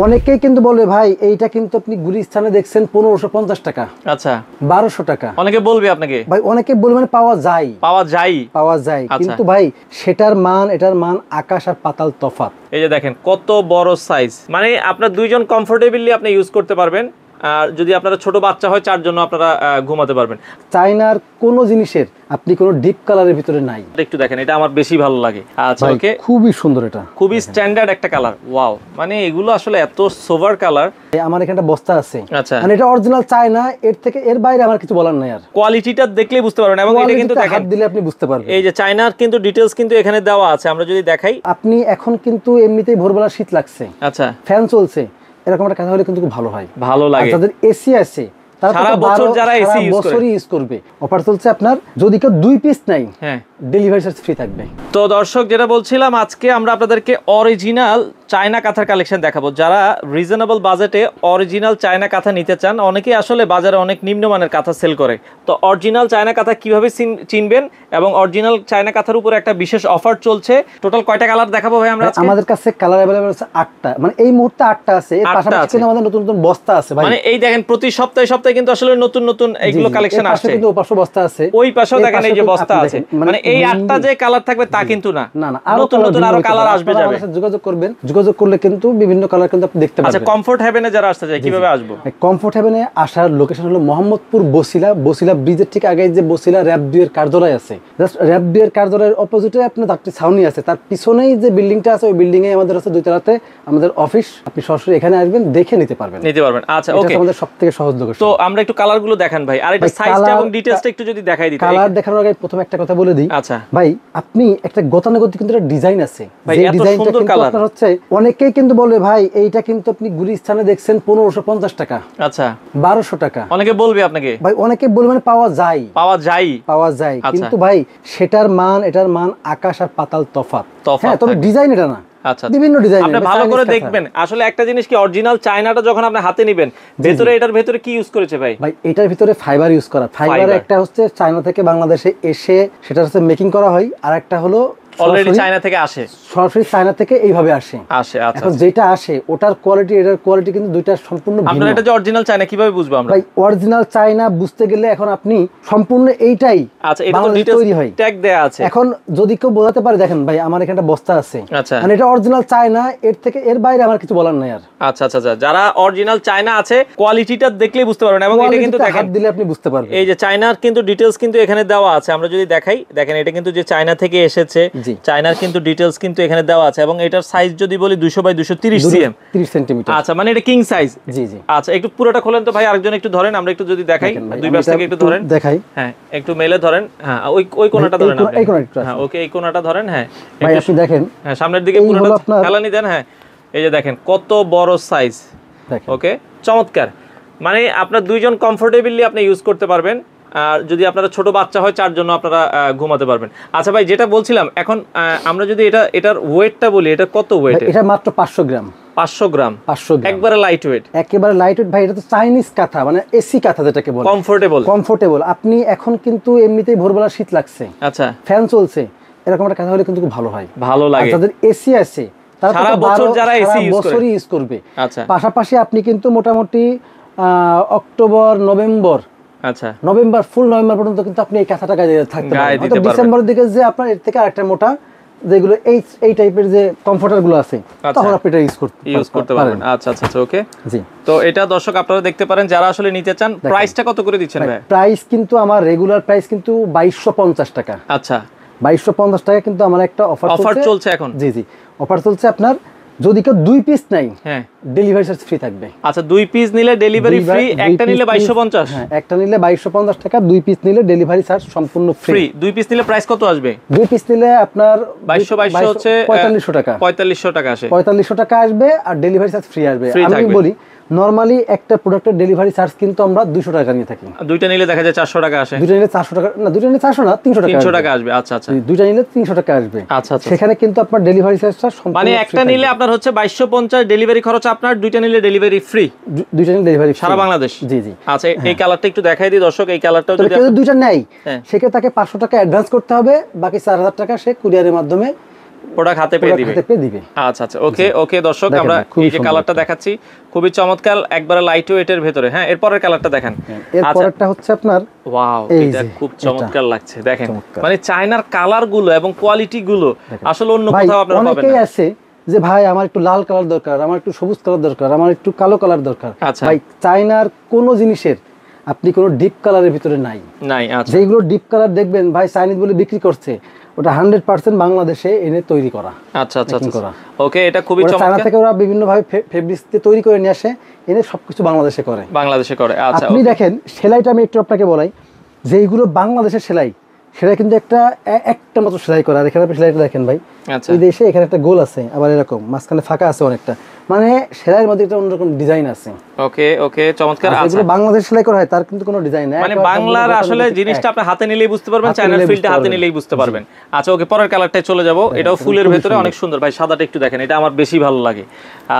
অনেকেই কিন্তু বলবে ভাই এইটা কিন্তু আপনি গুলিস্তানে দেখছেন 1550 টাকা, আচ্ছা 1200 টাকা। অনেকে বলবে আপনাকে ভাই অনেকে বলবে মানে পাওয়া যায় কিন্তু ভাই সেটার মান এটার মান আকাশ আর পাতাল তফাৎ। এই যে দেখেন কত বড় সাইজ, মানে আপনার দুইজন কমফোর্টেবলি আপনি ইউজ করতে পারবেন। আর যদি আপনারা ছোট বাচ্চা হয় চার জন্য আপনারা ঘুমাতে পারবেন। চায়নার কোনো জিনিসের আপনি কোনো ডিপ কালারের ভিতরে নাই। একটু দেখেন, এটা আমার বেশি ভালো লাগে। আচ্ছা ওকে, খুবই সুন্দর, এটা খুবই স্ট্যান্ডার্ড একটা কালার। ওয়াও, মানে এগুলো আসলে এত সোভার কালার। আমার এখানে বস্তা আছে, আচ্ছা মানে এটা অরিজিনাল চায়না, এর বাইরে আমার কিছু বলার নাই। আর কোয়ালিটিটা দেখলেই বুঝতে পারবেন, এবং এটা কিন্তু দেখেন হাত দিলে আপনি বুঝতে পারবেন। এই যে চায়নার কিন্তু ডিটেইলস কিন্তু এখানে দেওয়া আছে। আমরা যদি দেখাই, আপনি এখন কিন্তু এমনিতেই ভোরবেলা শীত লাগছে, আচ্ছা ফ্যান চলছে, এরকম একটা কাঁথা হলে কিন্তু খুব ভালো হয়, ভালো লাগে। যাদের এসি আছে সারা বছর যারা এসি ইউজ করবে, অফার চলছে আপনার, যদি কেউ 2 পিস নাই হ্যাঁ ডেলিভারি চার্জ ফ্রি থাকবে। তো দর্শক, যেটা বলছিলাম, আজকে আমরা আপনাদেরকে অরিজিনাল চায়না কাঁথার কালেকশন দেখাবো। যারা রিজনেবল বাজেটে অরিজিনাল চায়না কাঁথা নিতে চান, অনেকেই আসলে বাজারে অনেক নিম্নমানের কাঁথা সেল করে, তো অরিজিনাল চায়না কাঁথা কিভাবে চিনবেন, এবং অরিজিনাল চায়না কাঁথার উপরে একটা বিশেষ অফার চলছে। টোটাল কয়টা কালার দেখাবো ভাই আমরা? আমাদের কাছে কালার अवेलेबल আছে 8টা, মানে এই মুহূর্তে 8টা আছে। এর পাশাপাশি কিন্তু আমাদের নতুন নতুন বস্তা আছে ভাই। মানে এই দেখেন প্রতি সপ্তাহে কিন্তু আসলে নতুন নতুন এইগুলো কালেকশন আসছে। কিন্তু ওই পাশে বস্তা আছে, ওই পাশেও দেখেন এই যে বস্তা আছে। মানে এই 8টা যে কালার থাকবে তা কিন্তু না, নতুন নতুন আরো কালার আসবে যাবে। যোগাযোগ করবেন, যোগাযোগ করলে কিন্তু বিভিন্ন কালার কিন্তু আপনি দেখতে পাবেন। আচ্ছা, কমফোর্ট হেভেনে যারা আসতে চায় কিভাবে আসবো? কমফোর্ট হেভেনে আসার লোকেশন হলো মোহাম্মদপুর বসিলা ব্রিজের ঠিক আগে যে বসিলা র‍্যাব 2 এর কার্যালয় আছে, জাস্ট র‍্যাব 2 এর কার্যালয়ের অপোজিটে আপনার একটি ছাউনি আছে, তার পিছনেই যে বিল্ডিংটা আছে ওই বিল্ডিং এ আমাদের আছে 2 তলাতে আমাদের অফিস। আপনি সরাসরি এখানে আসবেন, দেখে নিতে পারবেন। আচ্ছা ওকে, আমাদের সবথেকে সহজ লোকেশন। তো আমরা একটু কালারগুলো দেখান ভাই, আর এটা সাইজটা এবং ডিটেইলসটা একটু যদি দেখাই দিতে। কালার দেখানোর আগে প্রথম একটা কথা বলে দিই। আচ্ছা ভাই, আপনি একটা গতানুগতিক কিন্তু একটা ডিজাইন আছে, যে ডিজাইনটা কিন্তু আপনার হচ্ছে, অনেকেই কিন্তু বলবে ভাই এইটা কিন্তু আপনি গুলিস্তানে দেখছেন 1550 টাকা, আচ্ছা 1200 টাকা। অনেকে বলবে আপনাকে, ভাই অনেকে বলবে মানে পাওয়া যায় কিন্তু ভাই সেটার মান এটার মান আকাশ আর পাতাল তফাৎ। হ্যাঁ, তবে ডিজাইন এটা না। আচ্ছা, বিভিন্ন ডিজাইন আপনি ভালো করে দেখবেন। আসলে একটা জিনিস কি, অরিজিনাল চায়নাটা যখন আপনি হাতে নেবেন, এটার ভেতরে কি ইউজ করেছে ভাই? ভাই এটার ভিতরে ফাইবার ইউজ করা। ফাইবার একটা হচ্ছে চায়না থেকে বাংলাদেশে এসে সেটা হচ্ছে মেকিং করা হয়, আর একটা হলো অলরেডি চায়না থেকে আসে, সরাসরি চায়না থেকে এইভাবে আসে। আচ্ছা, এখন যেটা আসে ওটার কোয়ালিটি এটার কোয়ালিটি কিন্তু দুইটা সম্পূর্ণ ভিন্ন। আপনারা এটা যে অরিজিনাল চায়না কিভাবে বুঝবো আমরা? ভাই অরিজিনাল চায়না বুঝতে গেলে এখন আপনি সম্পূর্ণ এইটাই, আচ্ছা এটা তো ডিটেইলস তৈরি হয়, ট্যাগ দেয়া আছে। এখন যদি কেউ বোঝাতে পারে, দেখেন ভাই আমার এখানে বস্তা আছে, আচ্ছা মানে এটা অরিজিনাল চায়না, এর বাইরে আমার কিছু বলার নাই আর। আচ্ছা, যারা অরিজিনাল চায়না আছে কোয়ালিটিটা দেখলেই বুঝতে পারবেন, এবং এটা কিন্তু দেখেন হাত দিলে আপনি বুঝতে পারবেন। এই যে চায়নার কিন্তু ডিটেইলস কিন্তু এখানে দেওয়া আছে। আমরা যদি দেখাই, দেখেন এটা কিন্তু যে চায়না থেকে এসেছে, চায়নার কিন্তু ডিটেইলস কিন্তু এখানে দেওয়া আছে, এবং এটার সাইজ যদি বলি 200 বাই 230 সিএম, 30 সেন্টিমিটার। আচ্ছা, মানে এটা কিং সাইজ। জি। আচ্ছা, একটু পুরোটা খোলেন তো ভাই, আরেকজন একটু ধরেন, আমরা একটু যদি দেখাই, দুই পাশ থেকে একটু ধরেন, দেখাই। হ্যাঁ, একটু মেলে ধরেন। হ্যাঁ, ওই কোণাটা ধরেন আপনি। এই কোণাটা, হ্যাঁ ওকে, এই কোণাটা ধরেন। হ্যাঁ ভাই আপনি দেখেন, হ্যাঁ সামনের দিকে পুরোটা ফেলানি দেন। হ্যাঁ, এই যে দেখেন কত বড় সাইজ। ওকে, চমৎকার। মানে আপনার দুইজন কমফোর্টেবলি আপনি ইউজ করতে পারবেন, আর যদি আপনারা ছোট বাচ্চা হয় চার জন্য আপনারা ঘুমাতে পারবেন। আচ্ছা ভাই, যেটা বলছিলাম, এখন আমরা যদি এটার ওয়েটটা বলি, এটা কত ওয়েট? এটা মাত্র 500 গ্রাম। 500 গ্রাম, একবারে লাইট ওয়েট, একেবারে লাইট ওয়েট ভাই। এটা তো চাইনিজ কাঁথা, মানে এসি কাঁথা যেটাকে বলে, কমফোর্টেবল। আপনি এখন কিন্তু এমনিতেই ভোরবেলা শীত লাগছে, আচ্ছা ফ্যান চলছে, এরকম একটা কাঁথা হলে কিন্তু খুব ভালো হয়, ভালো লাগে। যাদের এসি আছে তারা সারা বছর যারা এসি ইউজ করবে। আচ্ছা, পাশাপাশি আপনি কিন্তু মোটামুটি অক্টোবর নভেম্বর, আচ্ছা নভেম্বর, ফুল নভেম্বর পর্যন্ত কিন্তু আপনি এই কাঁথাটা গায়ে থাকতে পারবেন। ডিসেম্বরের দিকে যে আপনার এর থেকে আরেকটা মোটা যেগুলো এই টাইপের যে কমফোর্টার গুলো আছে, তখন আপনি এটা ইউজ করতে পারবেন। আচ্ছা, ওকে জি। তো এটা দর্শক আপনারা দেখতে পারেন, যারা আসলে নিতে চান। প্রাইসটা কত করে দিচ্ছেন ভাই? প্রাইস কিন্তু আমার রেগুলার প্রাইস কিন্তু 2250 টাকা। আচ্ছা, 2250 টাকা কিন্তু আমার একটা অফার চলছে এখন। জি, অফার চলছে। আপনার যদি কেউ 2 পিস নাই, হ্যাঁ ডেলিভারি চার্জ ফ্রি থাকবে। আচ্ছা, 2 পিস নিলে ডেলিভারি ফ্রি, একটা নিলে 2250। হ্যাঁ, একটা নিলে 2250 টাকা, 2 পিস নিলে ডেলিভারি চার্জ সম্পূর্ণ ফ্রি। 2 পিস নিলে প্রাইস কত আসবে? 2 পিস নিলে আপনার 2200 হচ্ছে 4500 টাকা। 4500 টাকা আসে, 4500 টাকা আসবে, আর ডেলিভারি চার্জ ফ্রি আসবে। আমি বলি নরমালি একটা প্রোডাক্টের ডেলিভারি চার্জ কিন্তু আমরা 200 টাকা নিয়ে থাকি। দুইটা নিলে দেখা যায় 400 টাকা আসে। দুইটা নিলে 400 টাকা না, দুইটা নিলে 400 না, 300 টাকা আসবে। আচ্ছা, দুইটা নিলে 300 টাকা আসবে। আচ্ছা, সেখানে কিন্তু আপনার ডেলিভারি চার্জটা সম্পূর্ণ, মানে একটা নিলে আপনার হচ্ছে 2250 ডেলিভারি খরচ আপনার, দুইটা নিলে ডেলিভারি ফ্রি, দুইটা নিলে ডেলিভারি সারা বাংলাদেশ। জি। আচ্ছা, এই কালারটা একটু দেখাই দিই দর্শক। এই কালারটাও যদি কেউ দুইটা নেয়, সেক্ষেত্রে তাকে 500 টাকা অ্যাডভান্স করতে হবে, বাকি 4000 টাকা সে কুরিয়ারের মাধ্যমে প্রোডাক্ট হাতে পেয়ে দিবে। আচ্ছা আচ্ছা, ওকে ওকে দর্শক, আমরা এই যে কালারটা দেখাচ্ছি খুবই চমৎকার, একবারে লাইট ওয়েটের ভিতরে। হ্যাঁ, এরপরের কালারটা দেখেন। এরপরটা হচ্ছে আপনার ওয়াও, এটা খুব চমৎকার লাগছে। দেখেন মানে চায়নার কালার গুলো এবং কোয়ালিটি গুলো আসলে অন্য কোথাও আপনারা পাবেন না। অনেকেই আছে যে ভাই আমার একটু লাল কালার দরকার, আমার একটু সবুজ কালার দরকার, আমার একটু কালো কালার দরকার। ভাই চায়নার কোনো জিনিসের আপনি কোনো ডিপ কালারের ভিতরে নাই। আচ্ছা, যেগুলো ডিপ কালার দেখবেন ভাই চাইনিজ বলে বিক্রি করছে, ওটা 100% বাংলাদেশে এনে তৈরি করা। আচ্ছা আচ্ছা ওকে, এটা খুবই চমৎকার। চায়না থেকে ওরা বিভিন্ন ভাবে ফেব্রিক্স দিয়ে তৈরি করে নিয়ে আসে, এনে সবকিছু বাংলাদেশে করে। আচ্ছা, আপনি দেখেন সেলাইটা আমি একটু আপনাকে বলাই, যেইগুলো বাংলাদেশের সেলাই সেটা কিন্তু একটা মাত্র সেলাই করা। আর এখানে আপনি সেলাইটা দেখেন ভাই, এই দেশে এখানে একটা গোল আছে, আবার এরকম মাঝখানে ফাঁকা আছে অনেকটা, মানে সেলাইয়ের মধ্যে একটা অন্যরকম ডিজাইন আছে। ওকে ওকে, চমৎকার। যেগুলো বাংলাদেশ সেলাই করা হয় তার কিন্তু কোনো ডিজাইন নাই, মানে বাংলার আসলে জিনিসটা আপনি হাতে নিলেই বুঝতে পারবেন, চায়নার ফিল্ডটা হাতে নিলেই বুঝতে পারবেন। আচ্ছা ওকে, পরের কালারটায় চলে যাব। এটাও ফুলের ভিতরে অনেক সুন্দর ভাই, সাদাটা একটু দেখেন, এটা আমার বেশি ভালো লাগে।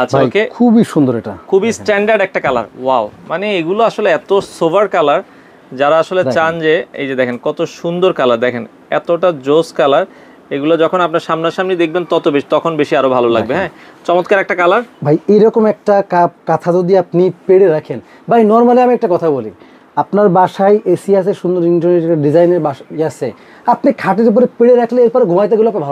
আচ্ছা ওকে, খুবই সুন্দর, এটা খুবই স্ট্যান্ডার্ড একটা কালার। ওয়াও, মানে এগুলো আসলে এত সোভার কালার, যারা আসলে চান যে এই যে দেখেন কত সুন্দর কালার, দেখেন এতটা জোস কালার, এগুলো যখন আপনার সামনাসামনি দেখবেন তখন বেশি আরো ভালো লাগবে। হ্যাঁ, চমৎকার একটা কালার ভাই। এরকম একটা কাঁথা যদি আপনি পেড়ে রাখেন ভাই, নরমালি আমি একটা কথা বলি, আপনার বাসায় এসি আছে, সুন্দর ইন্টেরিয়র ডিজাইনের আছে, আপনি খাটের উপরে পেড়ে রাখলে এরপর ঘুমাইতে গেলে আপনার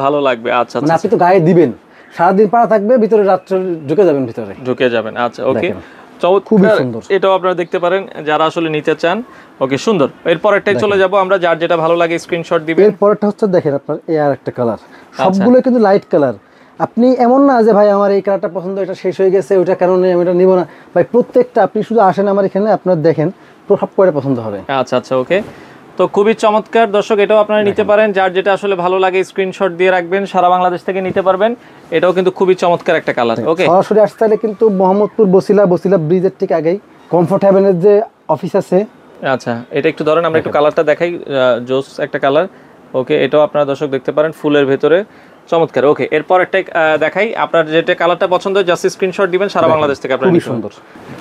ভালো লাগবে। আচ্ছা, মানে আপনি তো গায়ে দিবেন, সারাদিন পাড়া থাকবে, ভিতরে রাত্রে ঢুকে যাবেন। আচ্ছা ওকে, খুবই সুন্দর। এটাও আপনারা দেখতে পারেন যারা আসলে নিতে চান। ওকে, সুন্দর। এরপরটাই চলে যাব আমরা, যার যেটা ভালো লাগে স্ক্রিনশট দিবেন। এরপরটা হচ্ছে দেখেন আপনার এই আর একটা কালার, সবগুলো কিন্তু লাইট কালার। আপনি এমন না যে ভাই আমার এই কালারটা পছন্দ, এটা শেষ হয়ে গেছে, ওইটা কেন নেই, আমি এটা নিব না। ভাই প্রত্যেকটা আপনি শুধু আসেন আমার এখানে, আপনার দেখেন সব কয়টা পছন্দ হবে। আচ্ছা আচ্ছা ওকে, তো খুবই চমৎকার দর্শক, এটাও আপনারা নিতে পারেন, যার যেটা আসলে ভালো লাগে স্ক্রিনশট দিয়ে রাখবেন, সারা বাংলাদেশ থেকে নিতে পারবেন। এটাও কিন্তু খুবই চমৎকার একটা কালার। ওকে, সরাসরি আসতে হলে কিন্তু মোহাম্মদপুর বসিলা ব্রিজের ঠিক আগেই কমফোর্ট হেভেনের যে অফিস আছে। আচ্ছা, এটা একটু ধরেন, আমরা একটু কালারটা দেখাই, জোস একটা কালার। ওকে, এটাও আপনারা দর্শক দেখতে পারেন ফুলের ভেতরে, চমৎকার। ওকে, এরপর একটা দেখাই, আপনার যেটা কালারটা পছন্দ হয় জাস্ট স্ক্রিনশট দিবেন, সারা বাংলাদেশ থেকে আপনারা নিতে পারবেন।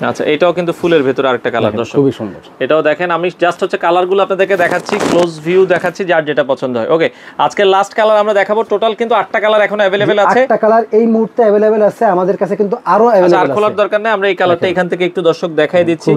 আচ্ছা, এটাও কিন্তু ফুলের ভেতরে আরেকটা কালার দর্শক, খুবই সুন্দর। এটাও দেখেন, আমি জাস্ট হচ্ছে কালারগুলো আপনাদেরকে দেখাচ্ছি, ক্লোজ ভিউ দেখাচ্ছি, যার যেটা পছন্দ হয়। ওকে, আজকে লাস্ট কালার আমরা দেখাবো। টোটাল কিন্তু 8টা কালার এখন अवेलेबल আছে। 8টা কালার এই মুহূর্তে अवेलेबल আছে আমাদের কাছে, কিন্তু আরো अवेलेबल আছে। আর খোলার দরকার নেই, আমরা এই কালারটা এখান থেকে একটু দর্শক দেখাই দিচ্ছি।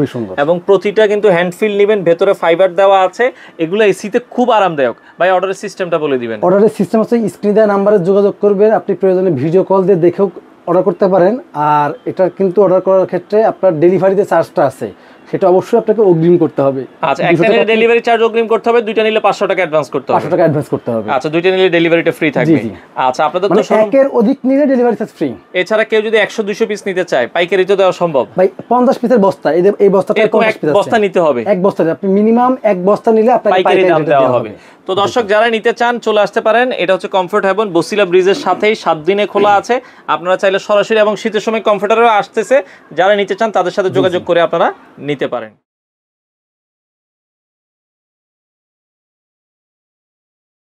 এবং প্রতিটা কিন্তু হ্যান্ড ফিল নেবেন, ভেতরে ফাইবার দেওয়া আছে, এগুলো এসিতে খুব আরামদায়ক। ভাই অর্ডারের সিস্টেমটা বলে দিবেন। অর্ডারের সিস্টেম হচ্ছে স্ক্রিনে দেওয়া নম্বরে যোগাযোগ করবেন, আপনি প্রয়োজনে ভিডিও কল দিয়ে দেখেও অর্ডার করতে পারেন। আর এটা কিন্তু অর্ডার করার ক্ষেত্রে আপনার ডেলিভারিতে চার্জটা আছে, সেটা অবশ্যই আপনাকে অগ্রিম করতে হবে। আচ্ছা, একটা নিলে ডেলিভারি চার্জ অগ্রিম করতে হবে, দুইটা নিলে 500 টাকা অ্যাডভান্স করতে হবে। 500 টাকা অ্যাডভান্স করতে হবে। আচ্ছা, দুইটা নিলে ডেলিভারিটা ফ্রি থাকবে। আচ্ছা, আপনাদের তো একের অধিক নিলে ডেলিভারি চার্জ ফ্রি। এছাড়া কেউ যদি 100-200 পিস নিতে চায়, পাইকারিতে দেওয়া সম্ভব? ভাই 50 পিসের বস্তা, এই বস্তাটা 50 পিস বস্তা নিতে হবে। এক বস্তা, আপনি মিনিমাম এক বস্তা নিলে আপনাকে পাইকারি দাম দেওয়া হবে। তো দর্শক যারা নিতে চান চলে আসতে পারেন। এটা হচ্ছে কমফোর্ট হেভেন, বসিলা ব্রিজের সাথেই 7 দিনে খোলা আছে। আপনারা চাইলে সরাসরি, এবং শীতের সময় কমফোর্টারও আসতেছে, যারা নিতে চান তাদের সাথে যোগাযোগ করে আপনারা নিতে পারেন।